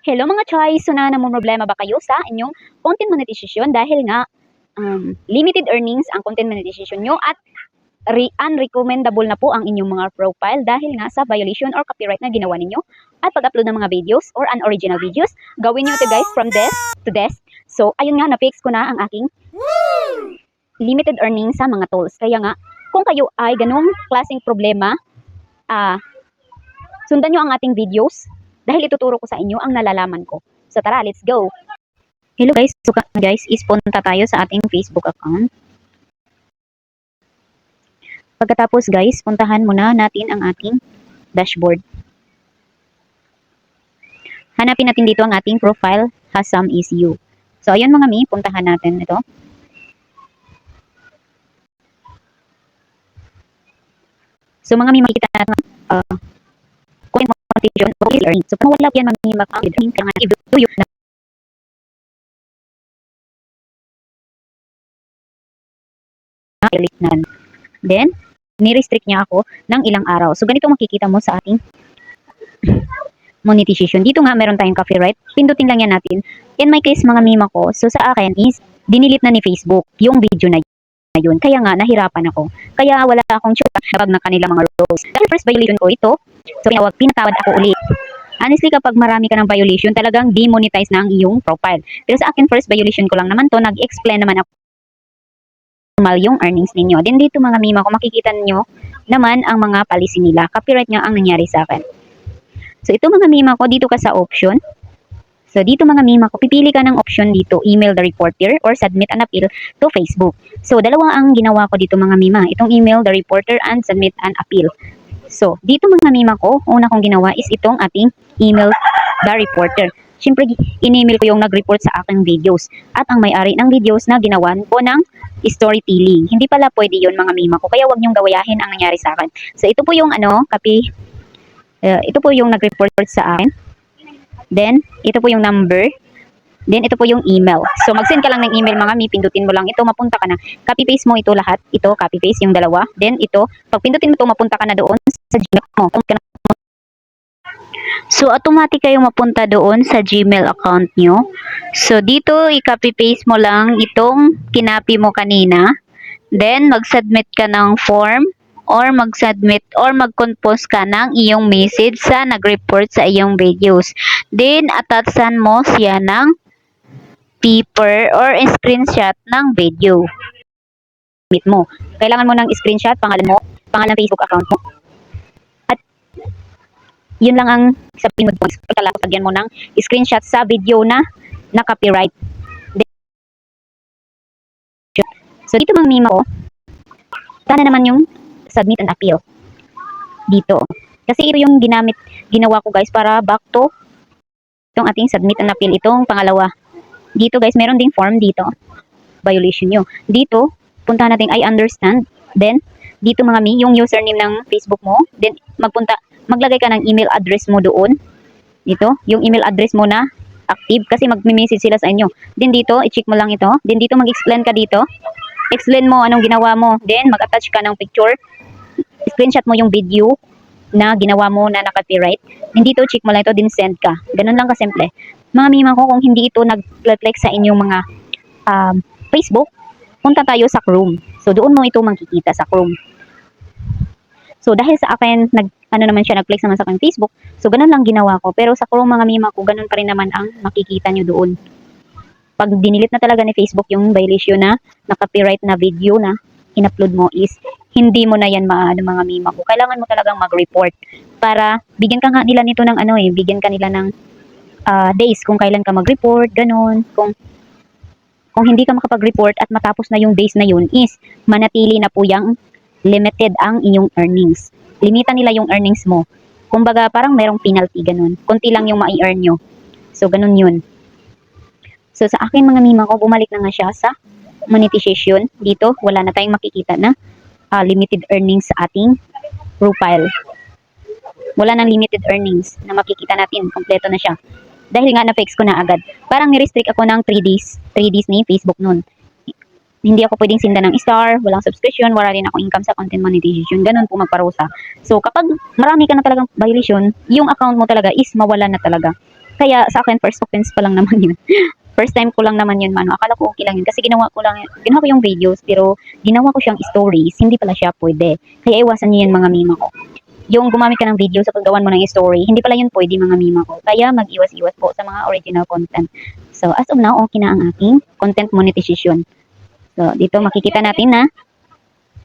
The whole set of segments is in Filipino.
Hello mga choice! So namumroblema ba kayo sa inyong content monetization dahil nga limited earnings ang content monetization nyo at unrecommendable na po ang inyong mga profile dahil nga sa violation or copyright na ginawa ninyo at pag-upload ng mga videos or unoriginal videos. Gawin nyo ito guys from desk to desk. So ayun nga, na-fix ko na ang aking limited earnings sa mga tools. Kaya nga, kung kayo ay ganung klaseng problema, sundan nyo ang ating videos dahil ituturo ko sa inyo ang nalalaman ko. So tara, let's go! Hello guys, so guys, punta tayo sa ating Facebook account. Pagkatapos guys, puntahan muna natin ang ating dashboard. Hanapin natin dito ang ating profile has some issue. So ayun mga mi, puntahan natin ito. So mga mi, makikita natin content monetization or earning. So kung wala yan mga mi, mag-earning ka nga i-do na then, ni-restrict niya ako ng ilang araw. So, ganito makikita mo sa ating monetization. Dito nga, meron tayong copyright. Pindutin lang yan natin. In my case, mga mima ko, so sa akin is, dinilit na ni Facebook yung video na yun. Kaya nga, nahirapan ako. Kaya wala akong choice na kanilang mga rules. Dahil first violation ko ito, so pinatawad ako ulit. Honestly, kapag marami ka ng violation, talagang demonetize na ang iyong profile. Pero sa akin, first violation ko lang naman to, nag-explain naman ako normal yung earnings ninyo. Then dito mga mima ko, makikita niyo naman ang mga policy nila. Copyright nga ang nangyari sa akin. So ito mga mima ko, dito ka sa option. So dito mga mima ko, pipili ka ng option dito, email the reporter or submit an appeal to Facebook. So dalawa ang ginawa ko dito mga mima. Itong email the reporter and submit an appeal. So dito mga mima ko, una kong ginawa is itong ating email the reporter. Siyempre, in-email ko yung nag-report sa aking videos. At ang may-ari ng videos na ginawan ko ng storytelling. Hindi pala pwede yun mga mima ko. Kaya wag niyong gawayahin ang nangyari sa akin. So ito po yung ito po yung nag-report sa akin. Then, ito po yung number. Then, ito po yung email. So mag-send ka lang ng email mga mi. Pindutin mo lang ito. Mapunta ka na. Copy-paste mo ito lahat. Ito, copy-paste yung dalawa. Then, ito. Pag pindutin mo ito, mapunta ka na doon sa Gmail mo. So, automatic kayong mapunta doon sa Gmail account nyo. So, dito, i-copy-paste mo lang itong kinapi mo kanina. Then, mag-submit ka ng form or mag-submit or mag-compose ka ng iyong message sa nag-report sa iyong videos. Then, attachan mo siya ng paper or screenshot ng video. Mo. Kailangan mo ng screenshot, pangalan mo, pangalan Facebook account mo. Yun lang ang sabihin mo doon. Pagyan mo ng screenshot sa video na copyright. So, dito mga mima ko, sana naman yung submit and appeal. Dito. Kasi ito yung ginawa ko guys para back to itong ating submit and appeal. Itong pangalawa. Dito guys, meron ding form dito. Violation nyo. Dito, puntahan natin I understand. Then, dito mga mi, yung username ng Facebook mo. Then, maglagay ka ng email address mo doon. Dito, yung email address mo na active kasi magme-message sila sa inyo. Then dito, i-check mo lang ito. Then dito, mag-explain ka dito. Explain mo anong ginawa mo. Then, mag-attach ka ng picture. Screenshot mo yung video na ginawa mo na copyright. Then dito, check mo lang ito. Then send ka. Ganun lang kasimple. Mga mima ko, kung hindi ito nag-reflect sa inyong mga Facebook, punta tayo sa Chrome. So, doon mo ito makikita sa Chrome. So, dahil sa akin, nag-flex naman sa aking Facebook. So, ganun lang ginawa ko. Pero sa Chrome mga mima ko, ganun pa rin naman ang makikita nyo doon. Pag dinilit na talaga ni Facebook yung violation na copyright na video na in-upload mo is, hindi mo na yan maano mga mima ko. Kailangan mo talagang mag-report para bigyan ka nga nila nito ng bigyan ka nila ng days kung kailan ka mag-report, ganun. Kung hindi ka makapag-report at matapos na yung days na yun is, manatili na po yung limited ang inyong earnings. Limitan nila yung earnings mo. Kumbaga, parang merong penalty, ganun. Kunti lang yung mai-earn nyo. So, ganun yun. So, sa akin mga mima ko, bumalik na nga siya sa monetization. Dito, wala na tayong makikita na limited earnings sa ating profile. Wala nang limited earnings na makikita natin. Kompleto na siya. Dahil nga na-fix ko na agad. Parang ni-restrict ako ng 3 days. 3 days ni Facebook nun. Hindi ako pwedeng sinda ng star, walang subscription, wala rin ako income sa content monetization. Ganun po magparusa. So, kapag marami ka na talagang violation, yung account mo talaga is mawala na talaga. Kaya sa akin, first offense pa lang naman yun. First time ko lang naman yun, mano. Akala ko okay lang yun. Kasi ginawa ko yung videos, pero ginawa ko siyang stories. Hindi pala siya pwede. Kaya iwasan niyo yun, mga mima ko. Yung gumamit ka ng video sa paggawan mo ng story, hindi pala yun pwede, mga mima ko. Kaya mag-iwas-iwas po sa mga original content. So, as of now, okay na ang aking content monetization. So, dito makikita natin na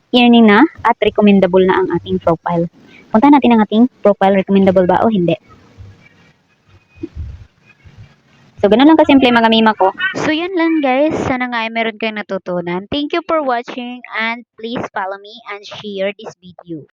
earning na at recommendable na ang ating profile. Punta natin ang ating profile, recommendable ba o hindi. So, ganun lang kasimple, mga mima ko. So, yan lang guys. Sana nga ay meron kayong natutunan. Thank you for watching and please follow me and share this video.